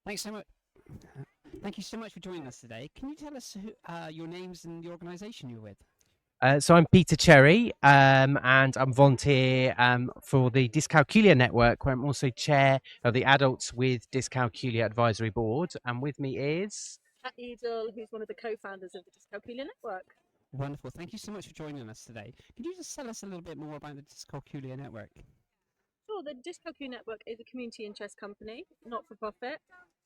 Thanks so much. Thank you so much for joining us today. Can you tell us your names and the organisation you're with? So I'm Peter Cherry, and I'm volunteer for the Dyscalculia Network, where I'm also chair of the Adults with Dyscalculia Advisory Board. And with me is Cat Eadle, who's one of the co-founders of the Dyscalculia Network. Wonderful. Thank you so much for joining us today. Can you just tell us a little bit more about the Dyscalculia Network? Sure, the Dyscalculia Network is a community interest company, not for profit,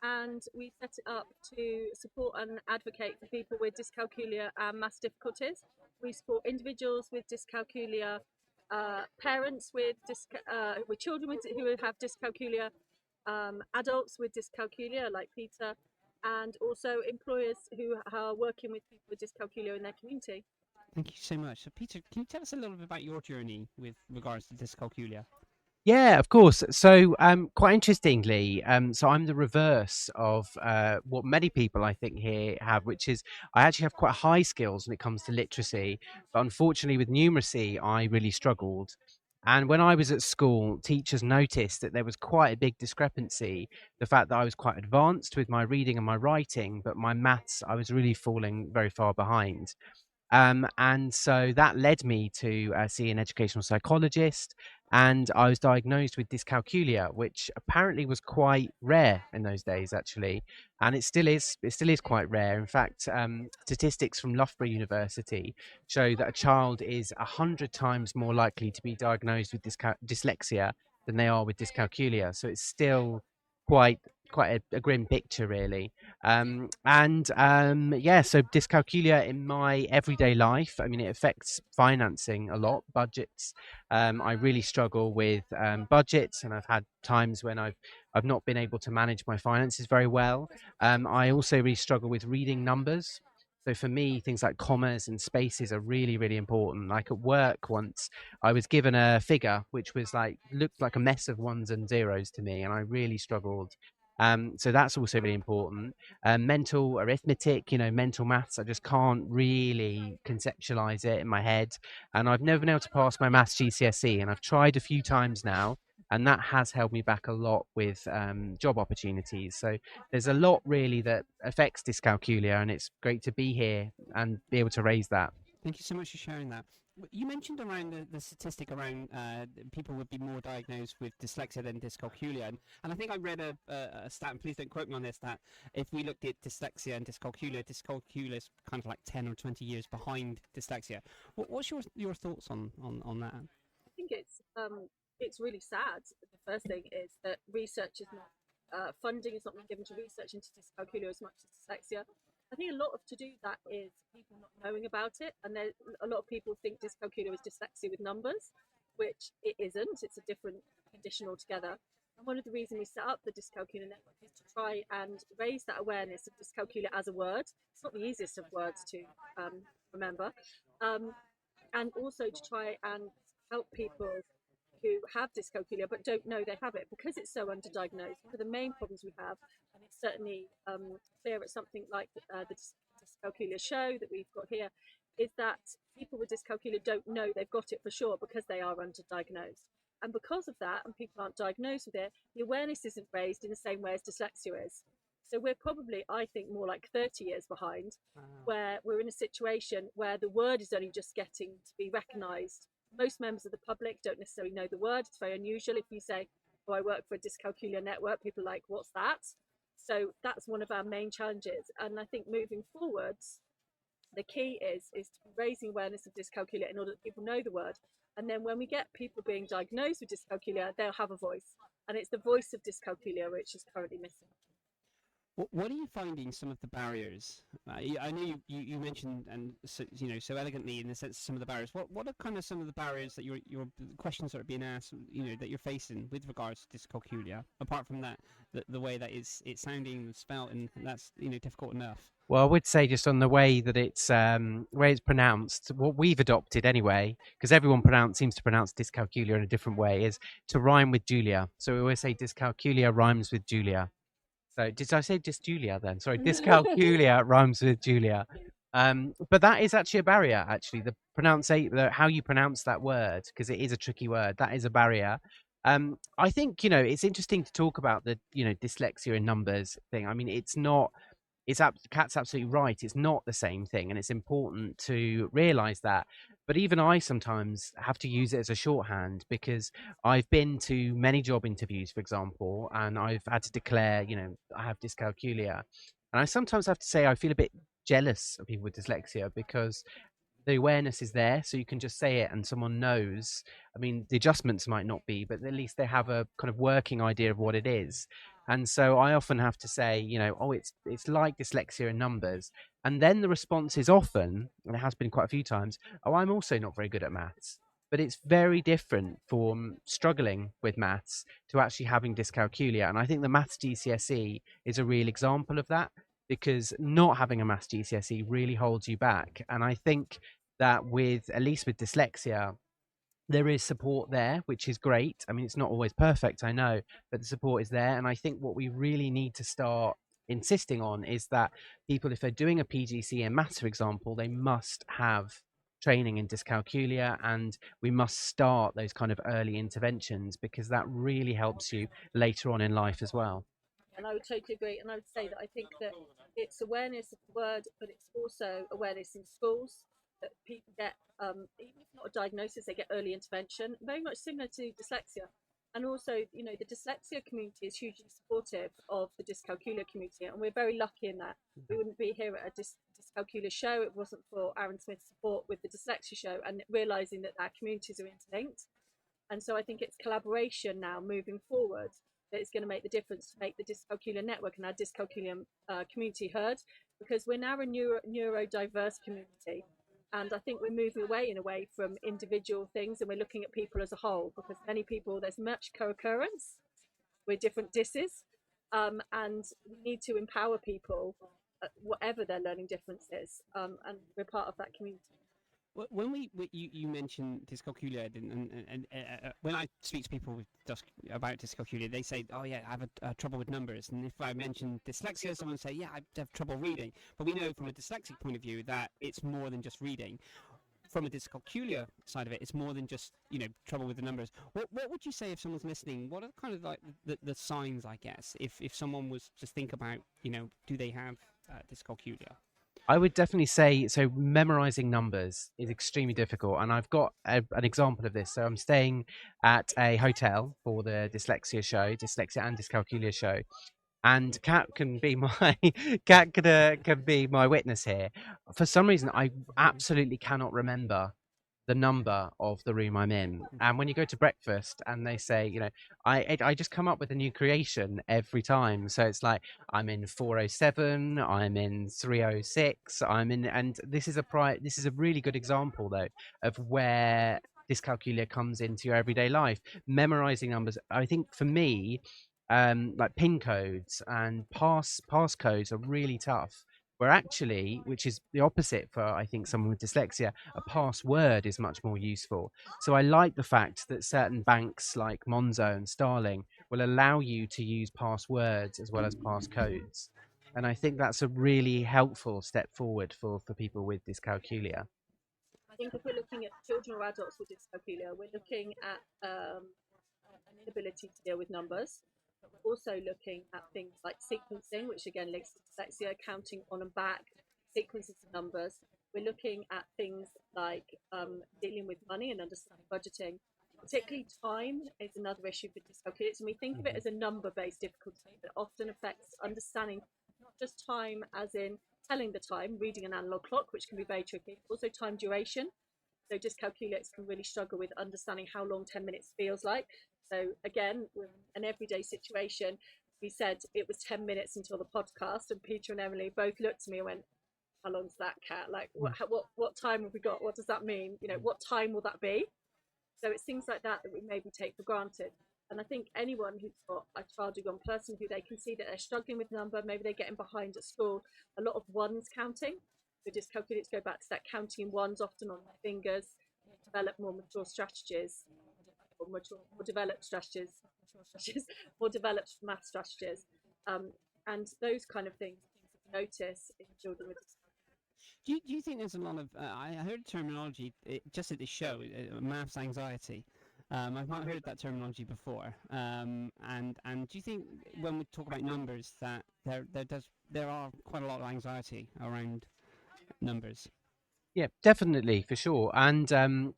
and we set it up to support and advocate for people with dyscalculia and maths difficulties. We support individuals with dyscalculia, parents with children who have dyscalculia, adults with dyscalculia like Peter, and also employers who are working with people with dyscalculia in their community. Thank you so much. So, Peter, can you tell us a little bit about your journey with regards to dyscalculia? yeah, of course. So quite interestingly, so I'm the reverse of what many people I think here have, which is I actually have quite high skills when it comes to literacy, but unfortunately with numeracy, I really struggled. And when I was at school, teachers noticed that there was quite a big discrepancy. The fact that I was quite advanced with my reading and my writing, but my maths, I was really falling very far behind. And so that led me to see an educational psychologist, and I was diagnosed with dyscalculia, which apparently was quite rare in those days, actually, and it still is. It still is quite rare. In fact, statistics from Loughborough University show that a child is 100 times more likely to be diagnosed with dyslexia than they are with dyscalculia. So it's still quite a grim picture, really. Yeah, so dyscalculia in my everyday life, I mean, it affects financing a lot, budgets. I really struggle with budgets, and I've had times when I've not been able to manage my finances very well. I also really struggle with reading numbers. So for me, things like commas and spaces are really, really important. Like at work once, I was given a figure which was looked like a mess of ones and zeros to me, and I really struggled. So that's also really important. Mental arithmetic, mental maths, I just can't really conceptualize it in my head. And I've never been able to pass my maths GCSE, and I've tried a few times now, and that has held me back a lot with job opportunities. So there's a lot really that affects dyscalculia, and it's great to be here and be able to raise that. Thank you so much for sharing that. You mentioned around the statistic around people would be more diagnosed with dyslexia than dyscalculia, and I think I read a stat, and please don't quote me on this, that if we looked at dyslexia and dyscalculia is kind of like 10 or 20 years behind dyslexia. What's your thoughts on that? I think it's really sad. The first thing is that research is not funding is not being given to research into dyscalculia as much as dyslexia. I think a lot of to do that is people not knowing about it, and a lot of people think dyscalculia is dyslexia with numbers, which it isn't. It's a different condition altogether. And one of the reasons we set up the Dyscalculia Network is to try and raise that awareness of dyscalculia as a word. It's not the easiest of words to remember, and also to try and help people who have dyscalculia but don't know they have it because it's so underdiagnosed. One of the main problems we have, and it's certainly clear at something like the Dyscalculia show that we've got here, is that people with dyscalculia don't know they've got it for sure because they are underdiagnosed. And because of that, and people aren't diagnosed with it, the awareness isn't raised in the same way as dyslexia is. So we're probably, I think, more like 30 years behind, where we're in a situation where the word is only just getting to be recognised. Most members of the public don't necessarily know the word. It's very unusual. If you say, oh, I work for a Dyscalculia Network, people are like, what's that? So that's one of our main challenges. And I think moving forwards, the key is to be raising awareness of dyscalculia in order that people know the word. And then when we get people being diagnosed with dyscalculia, they'll have a voice. And it's the voice of dyscalculia which is currently missing. What are you finding some of the barriers? I know you mentioned, and so elegantly in the sense of some of the barriers. What are kind of some of the barriers that your questions that are being asked, that you're facing with regards to dyscalculia? Apart from that, the way that it's sounding and spelt, and that's difficult enough. Well, I would say just on the way that it's pronounced, what we've adopted anyway, because everyone seems to pronounce dyscalculia in a different way, is to rhyme with Julia. So we always say dyscalculia rhymes with Julia. So did I say dysjulia then? Sorry, dyscalculia rhymes with Julia. But that is actually a barrier. Actually, how you pronounce that word, because it is a tricky word, that is a barrier. I think, it's interesting to talk about the, dyslexia and numbers thing. I mean, it's not, Kat's absolutely right. It's not the same thing, and it's important to realize that. But even I sometimes have to use it as a shorthand because I've been to many job interviews, for example, and I've had to declare, I have dyscalculia. And I sometimes have to say I feel a bit jealous of people with dyslexia because the awareness is there, so you can just say it and someone knows. I mean, the adjustments might not be, but at least they have a kind of working idea of what it is. And so I often have to say, oh, it's like dyslexia in numbers. And then the response is often, and it has been quite a few times, oh, I'm also not very good at maths. But it's very different from struggling with maths to actually having dyscalculia. And I think the maths GCSE is a real example of that, because not having a maths GCSE really holds you back. And I think that at least with dyslexia, there is support there, which is great. I mean, it's not always perfect, I know, but the support is there. And I think what we really need to start insisting on is that people, if they're doing a PGCE in maths, for example, they must have training in dyscalculia, and we must start those kind of early interventions, because that really helps you later on in life as well. And I would totally agree. And I would say that I think that it's awareness of the word, but it's also awareness in schools that people get, even if not a diagnosis, they get early intervention, very much similar to dyslexia. And also, the dyslexia community is hugely supportive of the dyscalculia community, and we're very lucky in that. We wouldn't be here at a dyscalculia show if it wasn't for Aaron Smith's support with the dyslexia show and realizing that our communities are interlinked. And so I think it's collaboration now moving forward that is going to make the difference, to make the Dyscalculia Network and our Dyscalculia community heard, because we're now a neurodiverse community. And I think we're moving away in a way from individual things, and we're looking at people as a whole, because many people, there's much co-occurrence with different disses, and we need to empower people, whatever their learning difference is, and we're part of that community. When you mentioned dyscalculia, and when I speak to people about dyscalculia, they say, "Oh yeah, I have a trouble with numbers." And if I mention dyslexia, someone say, "Yeah, I have trouble reading." But we know from a dyslexic point of view that it's more than just reading. From a dyscalculia side of it, it's more than just trouble with the numbers. What would you say if someone's listening? What are kind of like the signs, I guess, if someone was to think about do they have dyscalculia? I would definitely say, so memorizing numbers is extremely difficult. And I've got an example of this. So I'm staying at a hotel for the dyslexia and dyscalculia show. And Kat can be my can be my witness here. For some reason, I absolutely cannot remember the number of the room I'm in. And when you go to breakfast and they say, I just come up with a new creation every time. So it's like, I'm in 407, I'm in 306, and this is a really good example though of where dyscalculia comes into your everyday life. Memorizing numbers, I think for me, like pin codes and passcodes are really tough. Where actually, which is the opposite for, I think, someone with dyslexia, a password is much more useful. So I like the fact that certain banks like Monzo and Starling will allow you to use passwords as well as passcodes. And I think that's a really helpful step forward for people with dyscalculia. I think if we're looking at children or adults with dyscalculia, we're looking at an inability to deal with numbers. We're also looking at things like sequencing, which again links to dyslexia, counting on and back, sequences of numbers. We're looking at things like dealing with money and understanding budgeting. Particularly time is another issue for dyscalculia. And we think of it as a number-based difficulty, but often affects understanding not just time as in telling the time, reading an analog clock, which can be very tricky, also time duration. So dyscalculics can really struggle with understanding how long 10 minutes feels like. So again, with an everyday situation, we said it was 10 minutes until the podcast, and Peter and Emily both looked at me and went, "How long's that, Cat? Like, what time have we got? What does that mean? What time will that be?" So it's things like that we maybe take for granted. And I think anyone who's got a child or young person who they can see that they're struggling with a number, maybe they're getting behind at school, a lot of ones counting. So dyscalculics go back to that counting in ones, often on their fingers, develop more mature strategies, or more developed strategies, more developed math strategies, and those kind of things that we notice in children with dyscalculia. Do you think there's a lot of I heard terminology just at this show, maths anxiety, I've not heard that terminology before. And do you think when we talk about numbers that there are quite a lot of anxiety around numbers? Yeah, definitely, for sure. And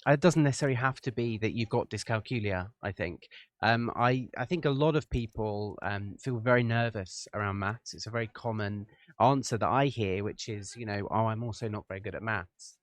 it doesn't necessarily have to be that you've got dyscalculia, I think. I think a lot of people feel very nervous around maths. It's a very common answer that I hear, which is, oh, I'm also not very good at maths.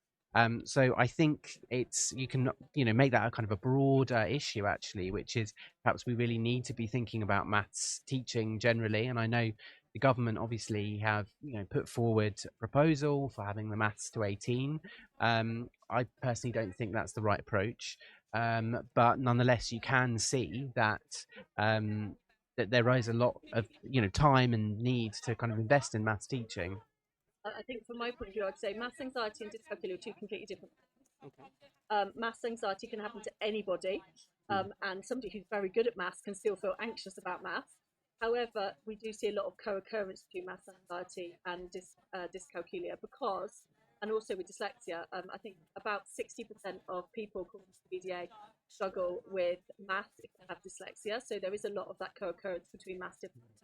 So I think you can, make that a kind of a broader issue, actually, which is perhaps we really need to be thinking about maths teaching generally. And I know the government obviously have put forward a proposal for having the maths to 18. I personally don't think that's the right approach, but nonetheless you can see that that there is a lot of time and need to kind of invest in maths teaching. I think from my point of view, I'd say maths anxiety and dyscalculia are two completely different things. Okay. Maths anxiety can happen to anybody, and somebody who's very good at maths can still feel anxious about maths. However, we do see a lot of co-occurrence between maths anxiety and dyscalculia because, and also with dyslexia, I think about 60% of people, according to the BDA, struggle with maths if they have dyslexia. So there is a lot of that co-occurrence between maths difficulties.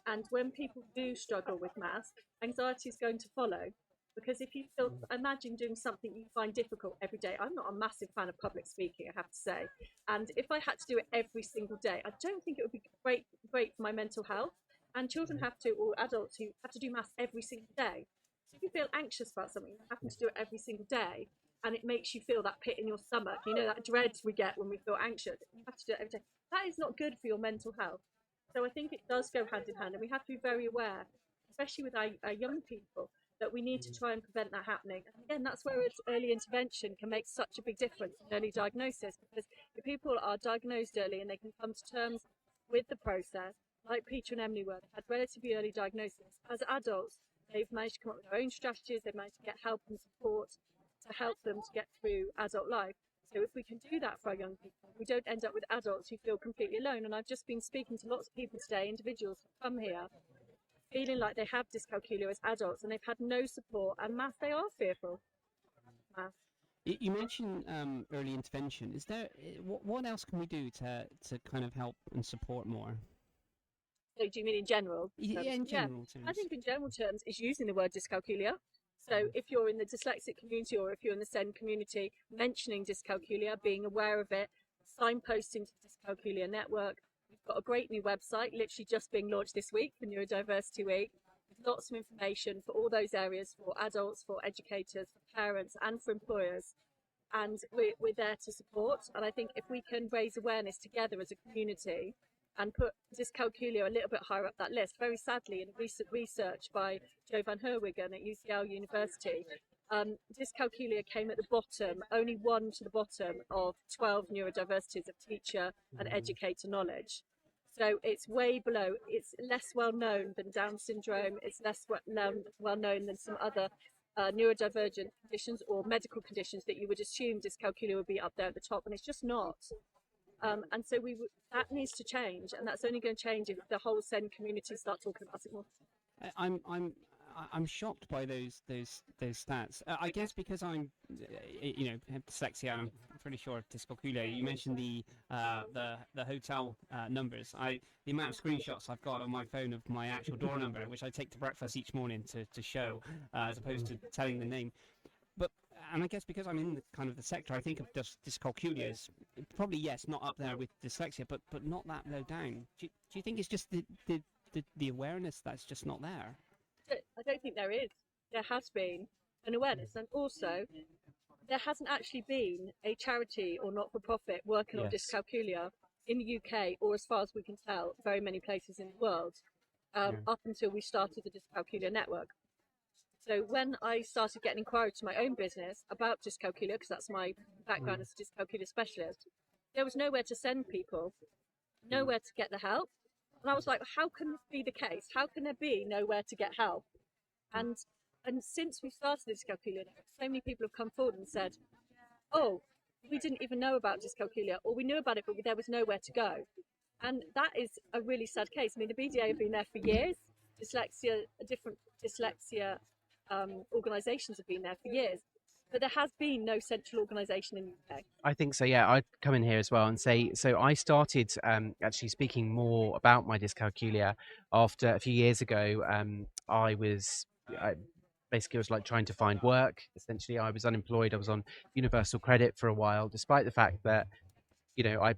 And when people do struggle with maths, anxiety is going to follow. Because if you feel, imagine doing something you find difficult every day. I'm not a massive fan of public speaking, I have to say. And if I had to do it every single day, I don't think it would be great for my mental health. And children have to, or adults who have to do maths every single day. So if you feel anxious about something, you have to do it every single day. And it makes you feel that pit in your stomach, that dread we get when we feel anxious. You have to do it every day. That is not good for your mental health. So I think it does go hand in hand, and we have to be very aware, especially with our young people, that we need to try and prevent that happening. And again, that's where early intervention can make such a big difference in early diagnosis, because if people are diagnosed early and they can come to terms with the process, like Peter and Emily were, they had relatively early diagnosis. As adults, they've managed to come up with their own strategies, they've managed to get help and support to help them to get through adult life. So if we can do that for our young people, we don't end up with adults who feel completely alone. And I've just been speaking to lots of people today, individuals who come here, feeling like they have dyscalculia as adults and they've had no support, and math, they are fearful. Math. You mentioned early intervention. Is there what else can we do to kind of help and support more? So do you mean in general? Yeah, in general terms. I think in general terms is using the word dyscalculia. So if you're in the dyslexic community or if you're in the SEN community, mentioning dyscalculia, being aware of it, signposting to the Dyscalculia Network. We've got a great new website, literally just being launched this week for Neurodiversity Week, with lots of information for all those areas, for adults, for educators, for parents, and for employers. And we're there to support. And I think if we can raise awareness together as a community and put dyscalculia a little bit higher up that list. Very sadly, in recent research by Jo van Herwegen at UCL University, dyscalculia came at the bottom, only one to the bottom of 12 neurodiversities of teacher and educator knowledge. So it's way below. It's less well known than Down syndrome. It's less well known than some other neurodivergent conditions or medical conditions that you would assume dyscalculia would be up there at the top, and it's just not. And so that needs to change, and that's only going to change if the whole SEN community start talking about it more. I'm shocked by those stats. I guess because I'm, have dyslexia, and I'm pretty sure of dyscalculia. You mentioned the hotel numbers. The amount of screenshots I've got on my phone of my actual door number, which I take to breakfast each morning to show, as opposed to telling the name. And I guess because I'm in the sector, I think of dyscalculia as probably, yes, not up there with dyslexia, but not that low down. Do you think it's just the awareness that's just not there? I don't think there is. There has been an awareness, and also there hasn't actually been a charity or not-for-profit working on dyscalculia in the UK, or as far as we can tell, very many places in the world, up until we started the Dyscalculia Network. So when I started getting inquiries to my own business about dyscalculia, because that's my background as a dyscalculia specialist, there was nowhere to send people, nowhere to get the help. And I was like, how can this be the case? How can there be nowhere to get help? And since we started Dyscalculia, so many people have come forward and said, oh, we didn't even know about dyscalculia, or we knew about it, but there was nowhere to go. And that is a really sad case. I mean, the BDA have been there for years. Different dyslexia organisations have been there for years. But there has been no central organisation in the UK. I think so. Yeah, I'd come in here as well and say so. I started actually speaking more about my dyscalculia after a few years ago. I basically was like trying to find work. Essentially, I was unemployed. I was on universal credit for a while, despite the fact that I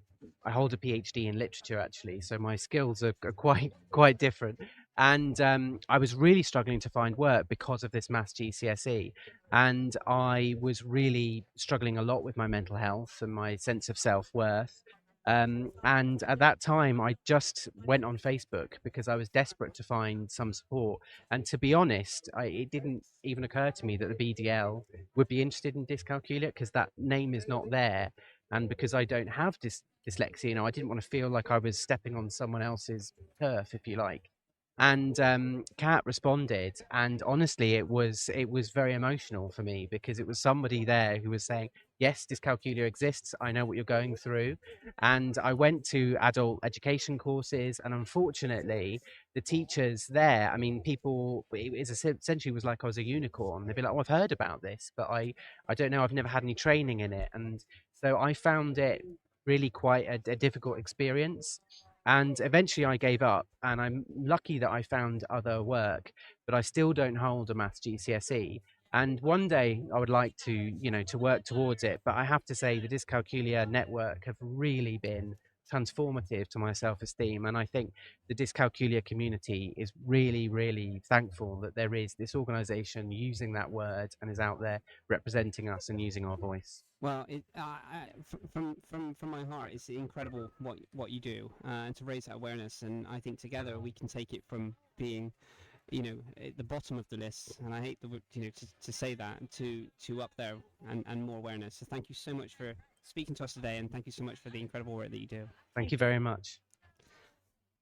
hold a PhD in literature actually, so my skills are quite different. And I was really struggling to find work because of this maths GCSE, and I was really struggling a lot with my mental health and my sense of self worth. And at that time, I just went on Facebook because I was desperate to find some support. And to be honest, it didn't even occur to me that the BDL would be interested in dyscalculia because that name is not there, and because I don't have dyslexia, I didn't want to feel like I was stepping on someone else's turf, if you like. And Kat responded, and honestly, it was very emotional for me because it was somebody there who was saying, "Yes, dyscalculia exists. I know what you're going through." And I went to adult education courses, and unfortunately, the teachers there, I mean, people, essentially was like I was a unicorn. They'd be like, "Oh, I've heard about this, but I don't know. I've never had any training in it." And so I found it really quite a difficult experience. And eventually I gave up, and I'm lucky that I found other work, but I still don't hold a maths GCSE. And one day I would like to work towards it. But I have to say the Dyscalculia Network have really been transformative to my self-esteem. And I think the Dyscalculia community is really, really thankful that there is this organization using that word and is out there representing us and using our voice. Well, from my heart, it's incredible what you do, and to raise that awareness. And I think together we can take it from being, at the bottom of the list. And I hate to say that, to up there and more awareness. So thank you so much for speaking to us today, and thank you so much for the incredible work that you do. Thank you very much.